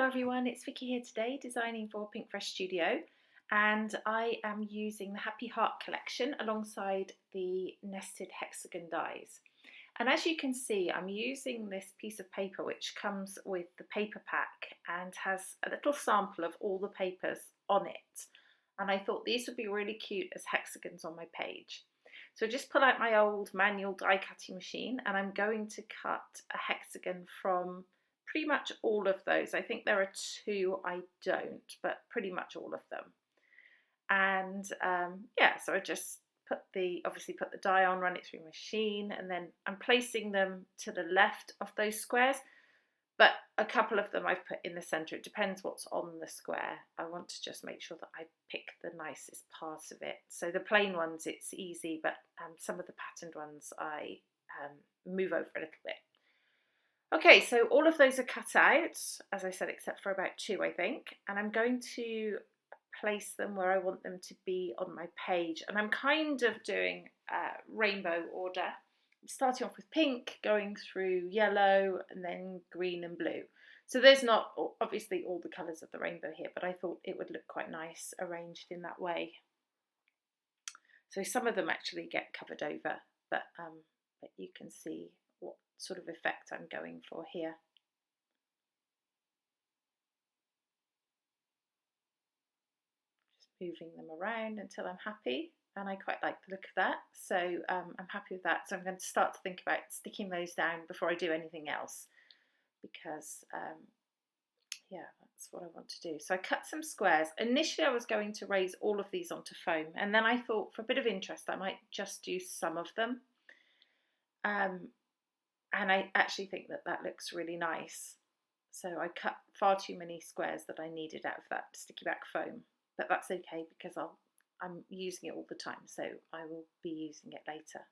Hello everyone, it's Vicky here today designing for Pink Fresh Studio, and I am using the Happy Heart collection alongside the nested hexagon dies. And as you can see, I'm using this piece of paper which comes with the paper pack and has a little sample of all the papers on it. And I thought these would be really cute as hexagons on my page. So I just pull out my old manual die cutting machine and I'm going to cut a hexagon from pretty much all of those. I think there are two I don't, but pretty much all of them. And yeah, so I just obviously put the die on, run it through the machine, and then I'm placing them to the left of those squares, but a couple of them I've put in the center. It depends what's on the square. I want to just make sure that I pick the nicest part of it. So the plain ones, it's easy, but some of the patterned ones I move over a little bit. Okay, so all of those are cut out, as I said, except for about two, I think, and I'm going to place them where I want them to be on my page. And I'm kind of doing rainbow order. I'm starting off with pink, going through yellow, and then green and blue. So there's not obviously all the colours of the rainbow here, but I thought it would look quite nice arranged in that way. So some of them actually get covered over, but you can see what sort of effect I'm going for here. Just moving them around until I'm happy, and I quite like the look of that, so I'm happy with that. So I'm going to start to think about sticking those down before I do anything else, because yeah, that's what I want to do. So I cut some squares. Initially I was going to raise all of these onto foam, and then I thought for a bit of interest I might just do some of them. And I actually think that that looks really nice. So I cut far too many squares that I needed out of that sticky back foam, but that's okay because I'm using it all the time, so I will be using it later.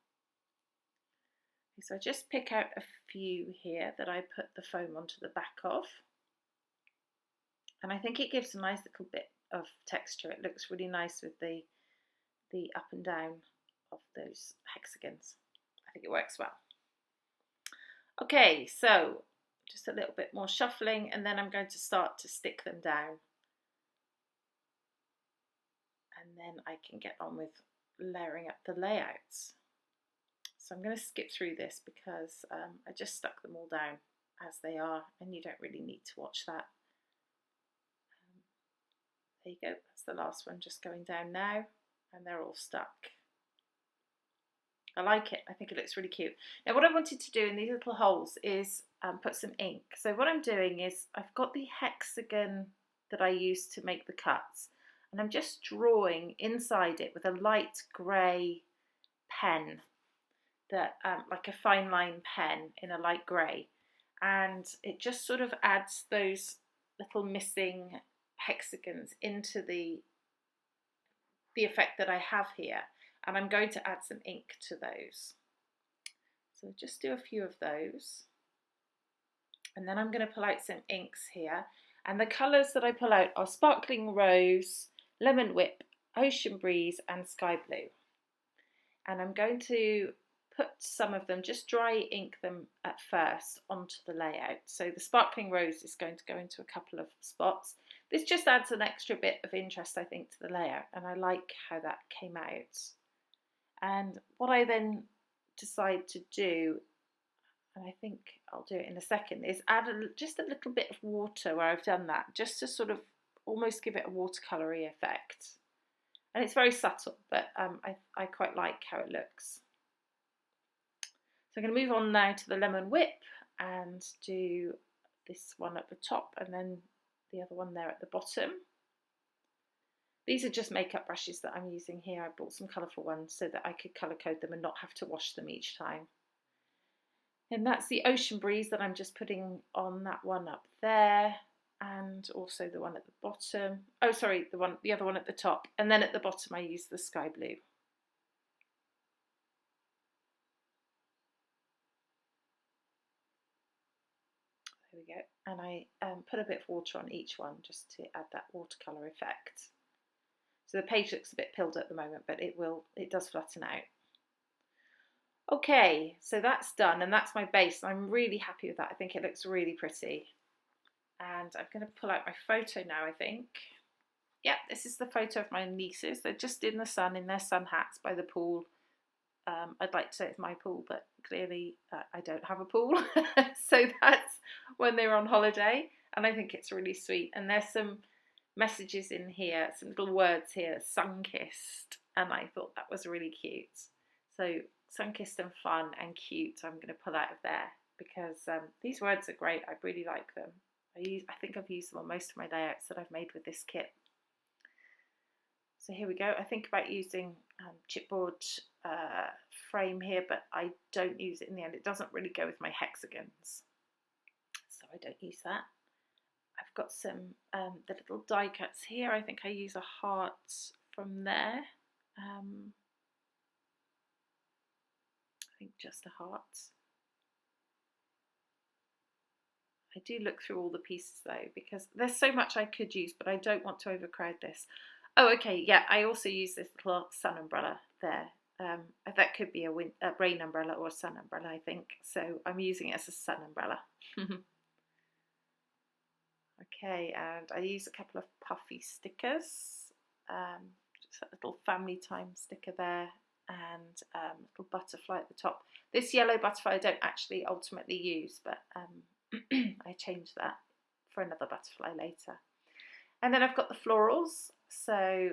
Okay, so I just pick out a few here that I put the foam onto the back of, and I think it gives a nice little bit of texture. It looks really nice with the up and down of those hexagons. I think it works well. Okay, so just a little bit more shuffling, and then I'm going to start to stick them down. And then I can get on with layering up the layouts. So I'm going to skip through this because I just stuck them all down as they are, and you don't really need to watch that. There you go, that's the last one just going down now, and they're all stuck. I like it. I think it looks really cute. Now what I wanted to do in these little holes is put some ink. So what I'm doing is I've got the hexagon that I used to make the cuts, and I'm just drawing inside it with a light grey pen, that like a fine line pen in a light grey, and it just sort of adds those little missing hexagons into the effect that I have here. And I'm going to add some ink to those. So just do a few of those. And then I'm going to pull out some inks here. And the colours that I pull out are Sparkling Rose, Lemon Whip, Ocean Breeze and Sky Blue. And I'm going to put some of them, just dry ink them at first onto the layout. So the Sparkling Rose is going to go into a couple of spots. This just adds an extra bit of interest, I think, to the layout. And I like how that came out. And what I then decide to do, and I think I'll do it in a second, is add just a little bit of water where I've done that, just to sort of almost give it a watercolory effect. And it's very subtle, but I quite like how it looks. So I'm going to move on now to the Lemon Whip and do this one at the top and then the other one there at the bottom. These are just makeup brushes that I'm using here. I bought some colourful ones so that I could colour code them and not have to wash them each time. And that's the Ocean Breeze that I'm just putting on that one up there, and also the one at the bottom. Oh, sorry, the other one at the top. And then at the bottom I use the Sky Blue. There we go. And I put a bit of water on each one just to add that watercolour effect. So the page looks a bit pilled at the moment, but it does flatten out. Okay, so that's done, and that's my base. I'm really happy with that. I think it looks really pretty. And I'm going to pull out my photo now, I think. Yep, this is the photo of my nieces. They're just in the sun, in their sun hats by the pool. I'd like to say it's my pool, but clearly I don't have a pool. So that's when they were on holiday, and I think it's really sweet. And there's some messages in here, some little words here, sun-kissed, and I thought that was really cute. So sun-kissed and fun and cute, I'm going to pull out of there because these words are great. I really like them. I think I've used them on most of my layouts that I've made with this kit. So here we go. I think about using chipboard frame here, but I don't use it in the end. It doesn't really go with my hexagons, so I don't use that. I've got some the little die cuts here. I think I use a heart from there. I think just a heart. I do look through all the pieces though, because there's so much I could use, but I don't want to overcrowd this. Oh, okay, yeah, I also use this little sun umbrella there. That could be a rain umbrella or a sun umbrella, I think. So I'm using it as a sun umbrella. Okay, and I use a couple of puffy stickers. Just a little family time sticker there, and a little butterfly at the top. This yellow butterfly I don't actually ultimately use, but I changed that for another butterfly later. And then I've got the florals, so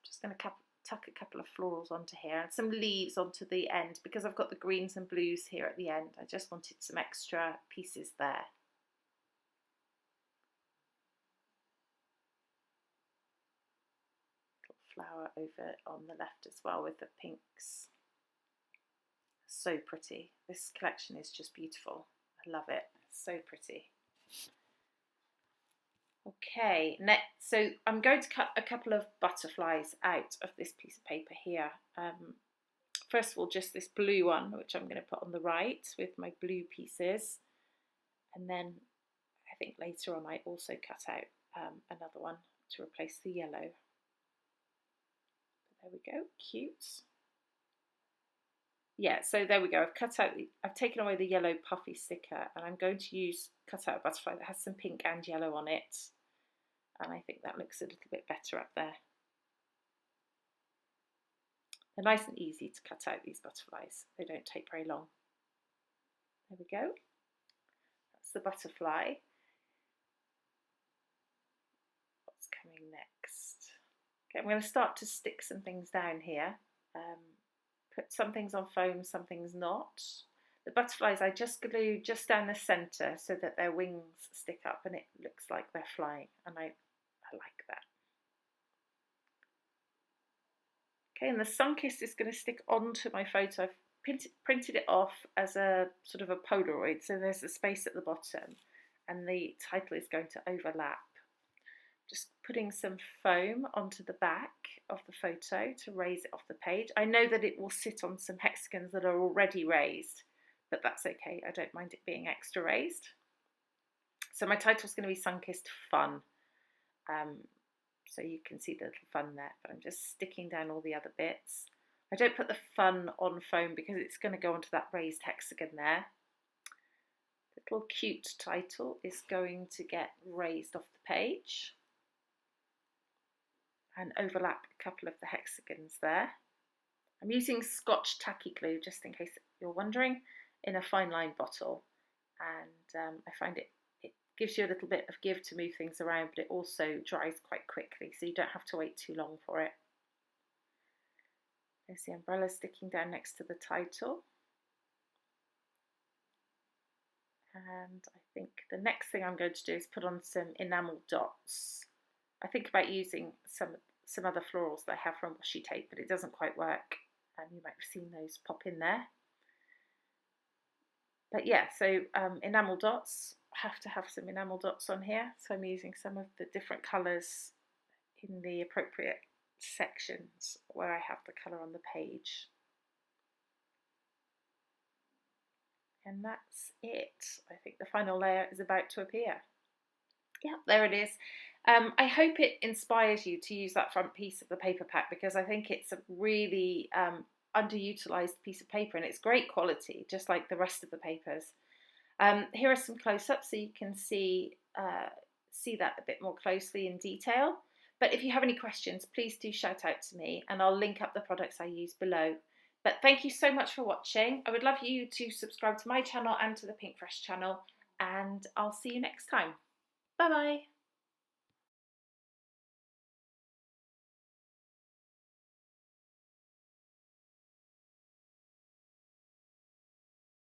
just going to tuck a couple of florals onto here and some leaves onto the end because I've got the greens and blues here at the end. I just wanted some extra pieces there. Little flower over on the left as well with the pinks. So pretty. This collection is just beautiful. I love it. So pretty. Okay, next, so I'm going to cut a couple of butterflies out of this piece of paper here. First of all, just this blue one, which I'm going to put on the right with my blue pieces. And then I think later on I also cut out another one to replace the yellow. There we go, cute. Yeah, so there we go. I've taken away the yellow puffy sticker, and I'm going to cut out a butterfly that has some pink and yellow on it. And I think that looks a little bit better up there. They're nice and easy to cut out, these butterflies. They don't take very long. There we go. That's the butterfly. What's coming next? Okay, I'm going to start to stick some things down here. Put some things on foam, some things not. The butterflies I just glue just down the centre so that their wings stick up and it looks like they're flying, and I like that. Okay, and the sun-kissed is going to stick onto my photo. I've printed it off as a sort of a Polaroid, so there's a space at the bottom and the title is going to overlap. Just putting some foam onto the back of the photo to raise it off the page. I know that it will sit on some hexagons that are already raised, but that's okay. I don't mind it being extra raised. So my title is going to be Sun-Kissed Fun. So you can see the little fun there, but I'm just sticking down all the other bits. I don't put the fun on foam because it's going to go onto that raised hexagon there. The little cute title is going to get raised off the page and overlap a couple of the hexagons there. I'm using Scotch tacky glue, just in case you're wondering, in a fine line bottle, and I find it gives you a little bit of give to move things around, but it also dries quite quickly, so you don't have to wait too long for it. There's the umbrella sticking down next to the title. And I think the next thing I'm going to do is put on some enamel dots. I think about using some other florals that I have from washi tape, but it doesn't quite work. You might have seen those pop in there. But yeah, so enamel dots, have to have some enamel dots on here. So I'm using some of the different colours in the appropriate sections where I have the colour on the page. And that's it. I think the final layer is about to appear. Yeah, there it is. I hope it inspires you to use that front piece of the paper pack, because I think it's a really underutilised piece of paper and it's great quality, just like the rest of the papers. Here are some close-ups so you can see that a bit more closely in detail. But if you have any questions, please do shout out to me and I'll link up the products I use below. But thank you so much for watching. I would love you to subscribe to my channel and to the Pink Fresh channel, and I'll see you next time. Bye bye.